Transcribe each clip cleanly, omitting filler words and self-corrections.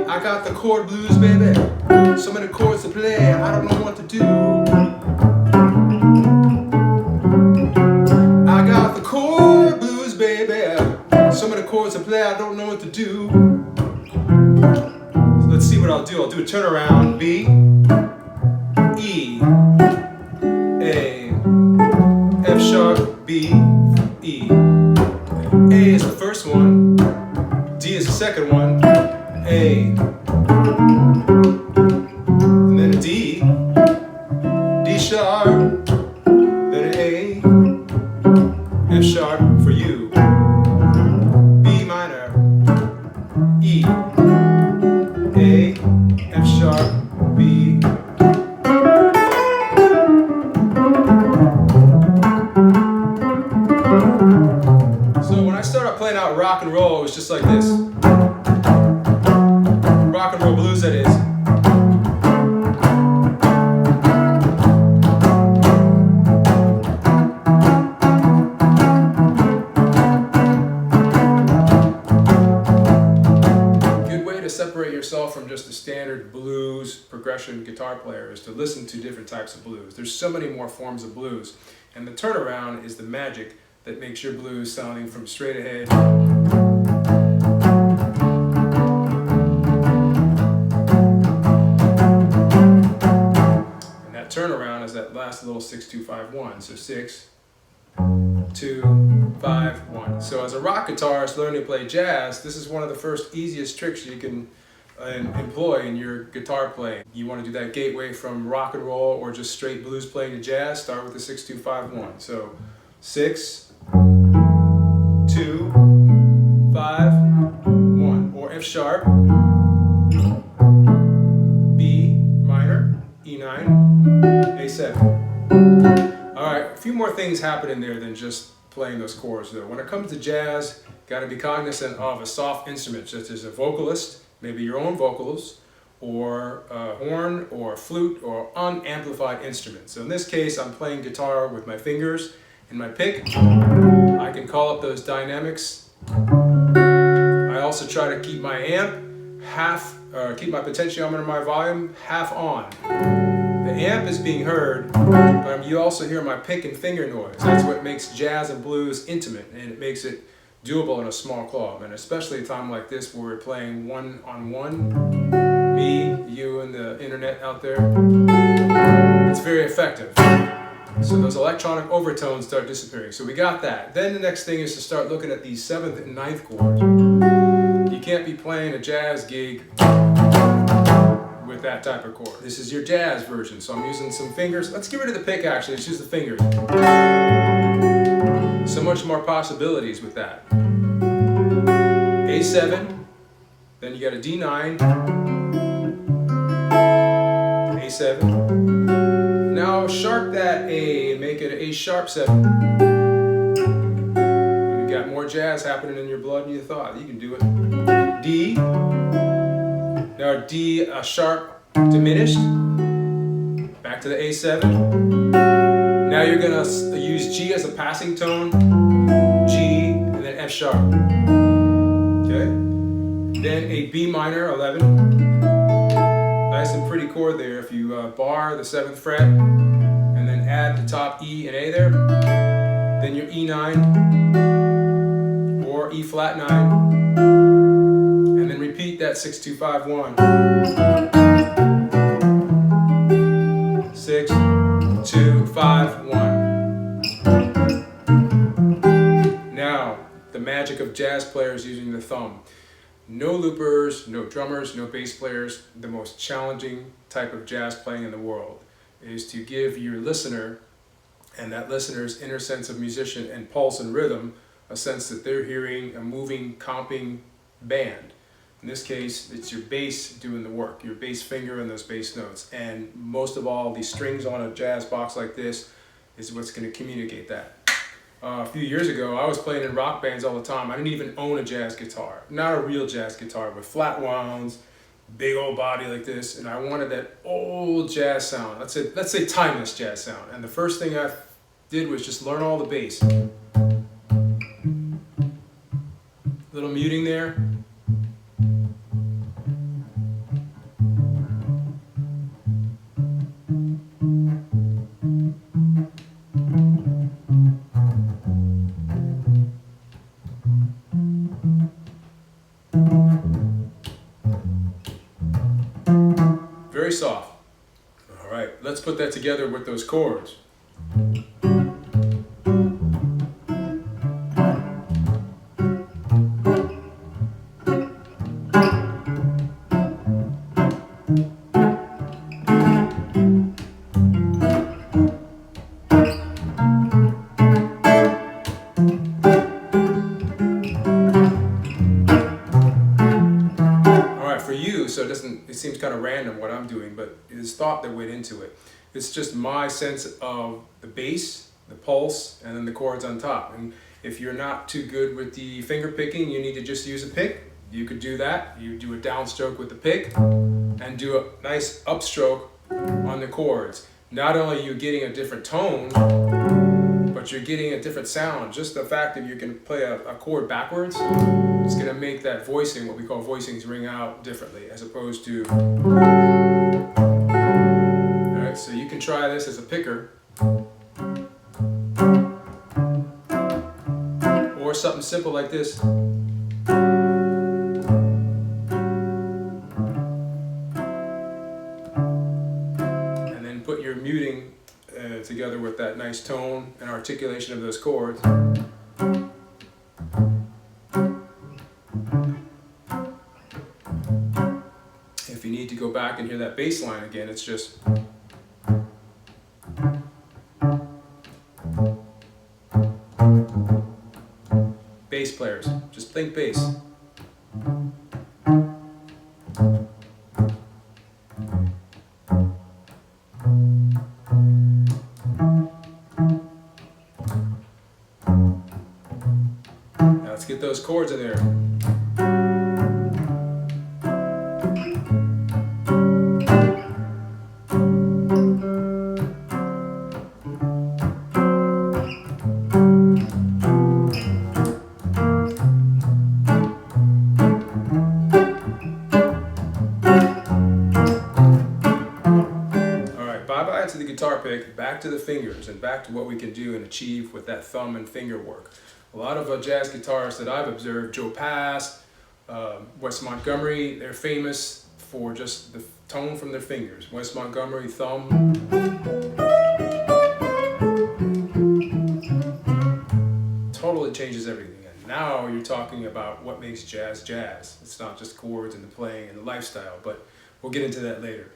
I got the chord blues, baby. So many chords to play, I don't know what to do. I got the chord blues, baby. So many chords to play, I don't know what to do. So let's see what I'll do. I'll do a turnaround. B, E, A, F sharp, B, E. A is the first one, D is the second one, A, and then a D, D sharp, then an A, F sharp for you, B minor, E, A, F sharp, B. So when I started playing out rock and roll, it was just like this. Rock and roll blues, that is. Good way to separate yourself from just the standard blues progression guitar player is to listen to different types of blues. There's so many more forms of blues, and the turnaround is the magic that makes your blues sounding from straight ahead. And that turnaround is that last little 6-2-5-1. So 6, 2, 5, 1. So as a rock guitarist learning to play jazz, this is one of the first easiest tricks you can employ in your guitar playing. You want to do that gateway from rock and roll or just straight blues playing to jazz, start with the 6-2-5-1. So 6, 2, 5, 1, or F sharp, B minor, E9, A7. Alright, a few more things happen in there than just playing those chords though. When it comes to jazz, got to be cognizant of a soft instrument such as a vocalist, maybe your own vocals, or a horn, or a flute, or unamplified instrument. So in this case, I'm playing guitar with my fingers and my pick. I can call up those dynamics. I also try to keep my amp keep my potentiometer, my volume half on. The amp is being heard, but you also hear my pick and finger noise. That's what makes jazz and blues intimate, and it makes it doable in a small club. And especially a time like this where we're playing one-on-one, me, you, and the internet out there, it's very effective. So those electronic overtones start disappearing. So we got that. Then the next thing is to start looking at these 7th and 9th chords. You can't be playing a jazz gig with that type of chord. This is your jazz version, so I'm using some fingers. Let's get rid of the pick actually, let's use the fingers. So much more possibilities with that. A7, then you got a D9, A7. Now sharp that A and make it an A sharp 7. You got more jazz happening in your blood than you thought. You can do it. D. Now D sharp diminished. Back to the A7. Now you're gonna use G as a passing tone. G and then F sharp. Okay. Then a B minor 11. Nice and pretty chord there. If you bar the 7th fret and then add the top E and A there, then your E9 or E flat 9, and then repeat that 6-2-5-1. 6, 2, 5, 1. Now, the magic of jazz players using the thumb. No loopers, no drummers, no bass players. The most challenging type of jazz playing in the world is to give your listener and that listener's inner sense of musician and pulse and rhythm a sense that they're hearing a moving, comping band. In this case, it's your bass doing the work, your bass finger and those bass notes. And most of all, these strings on a jazz box like this is what's going to communicate that. A few years ago, I was playing in rock bands all the time. I didn't even own a jazz guitar. Not a real jazz guitar, with flat wounds, big old body like this, and I wanted that old jazz sound. Let's say timeless jazz sound. And the first thing I did was just learn all the bass. Little muting there. very soft. All right, let's put that together with those chords. So it seems kind of random what I'm doing, but it's thought that went into it. It's just my sense of the bass, the pulse, and then the chords on top. And if you're not too good with the finger picking, you need to just use a pick. You could do that. You do a downstroke with the pick and do a nice upstroke on the chords. Not only are you getting a different tone, but you're getting a different sound. Just the fact that you can play a chord backwards, it's going to make that voicing, what we call voicings, ring out differently as opposed to... Alright, so you can try this as a picker. Or something simple like this. And then put your muting together with that nice tone and articulation of those chords. If you need to go back and hear that bass line again, it's just... Bass players, just think bass. Now let's get those chords in there. Bye-bye to the guitar pick, back to the fingers, and back to what we can do and achieve with that thumb and finger work. A lot of jazz guitarists that I've observed, Joe Pass, Wes Montgomery, they're famous for just the tone from their fingers. Wes Montgomery, thumb. Totally changes everything. And now you're talking about what makes jazz jazz. It's not just chords and the playing and the lifestyle, but we'll get into that later.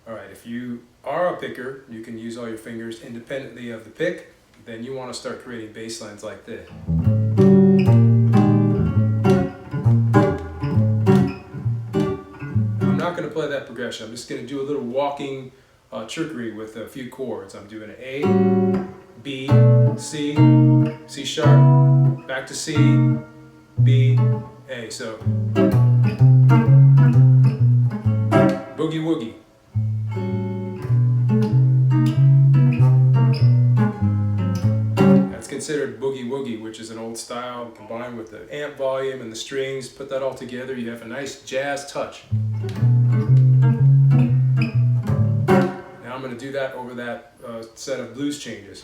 All right, if you are a picker, you can use all your fingers independently of the pick. Then you want to start creating bass lines like this. I'm not going to play that progression. I'm just going to do a little walking trickery with a few chords. I'm doing an A, B, C, C sharp, back to C, B, A. So, boogie woogie. Considered boogie woogie, which is an old style combined with the amp volume and the strings. Put that all together, you have a nice jazz touch. Now I'm going to do that over that set of blues changes.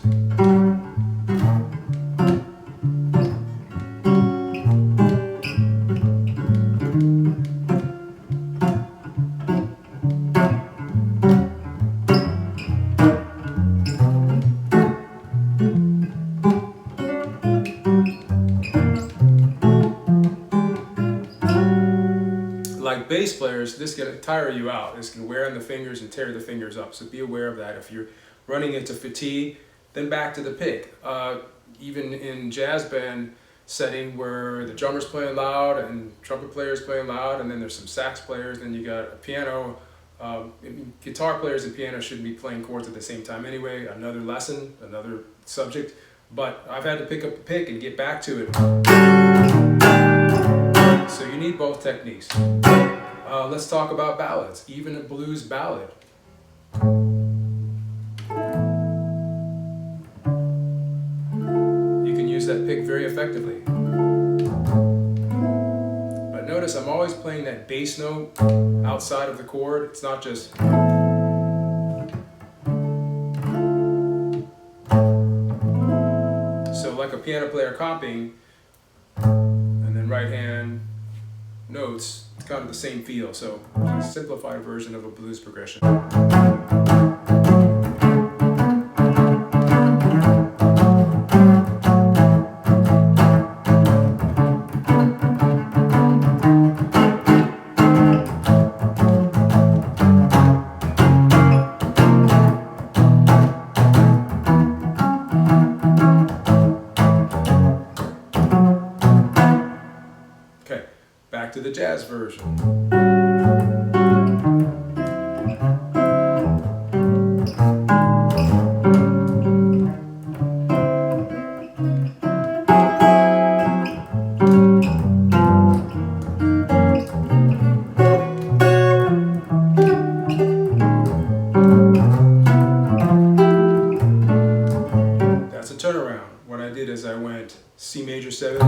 Like bass players, this can tire you out. This can wear on the fingers and tear the fingers up. So be aware of that. If you're running into fatigue, then back to the pick. Even in jazz band setting where the drummer's playing loud and trumpet player's playing loud, and then there's some sax players, then you got a piano. Guitar players and piano shouldn't be playing chords at the same time anyway. Another lesson, another subject. But I've had to pick up the pick and get back to it. So you need both techniques. Let's talk about ballads, even a blues ballad. You can use that pick very effectively. But notice I'm always playing that bass note outside of the chord. It's not just... So like a piano player copying, and then right hand notes kind of the same feel, so a simplified version of a blues progression. Okay, back to the jazz version. That's a turnaround. What I did is I went C major 7,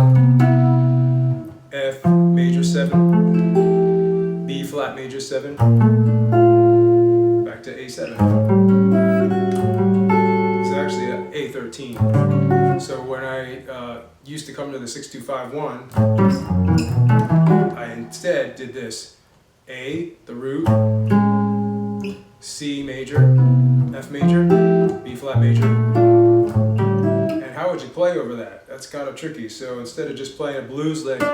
F major 7, B flat major 7, back to A7. It's actually an A13. So when I used to come to the 6251, I instead did this: A, the root, C major, F major, B flat major. And how would you play over that? That's kind of tricky. So instead of just playing a blues lick, you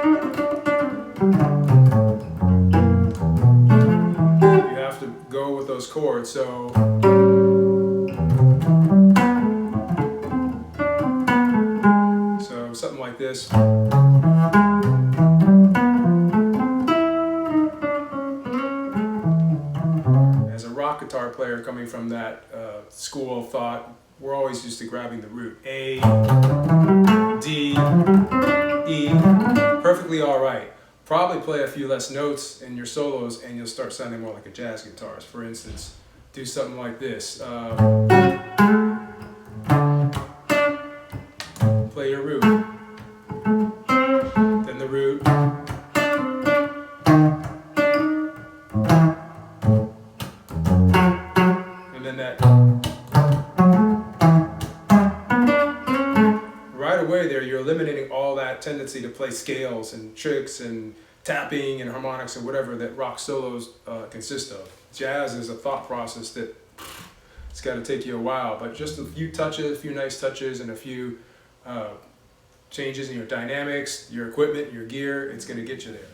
have to go with those chords. So something like this. As a rock guitar player coming from that school of thought, we're always used to grabbing the root. A, D, E, perfectly all right. Probably play a few less notes in your solos and you'll start sounding more like a jazz guitarist. For instance, do something like this. Play your root, then the root, and then that. Right away there, you're eliminating all that tendency to play scales and tricks and tapping and harmonics and whatever that rock solos consist of. Jazz is a thought process that it's got to take you a while, but just a few touches, a few nice touches, and a few changes in your dynamics, your equipment, your gear, it's going to get you there.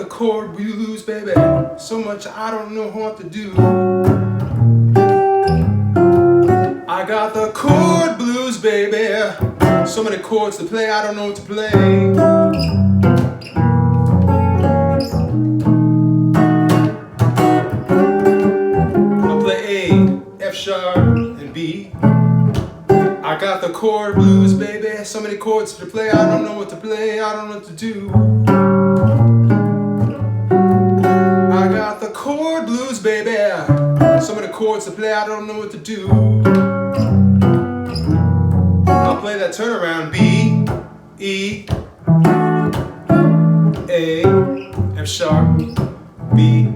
Chord blues, baby, so much I don't know what to do. I got the chord blues, baby, so many chords to play, I don't know what to play. I'll play A, F sharp, and B. I got the chord blues, baby, so many chords to play, I don't know what to play, I don't know what to do. I got the chord blues, baby, so many chords to play, I don't know what to do. I'll play that turnaround: B, E, A, F sharp, B,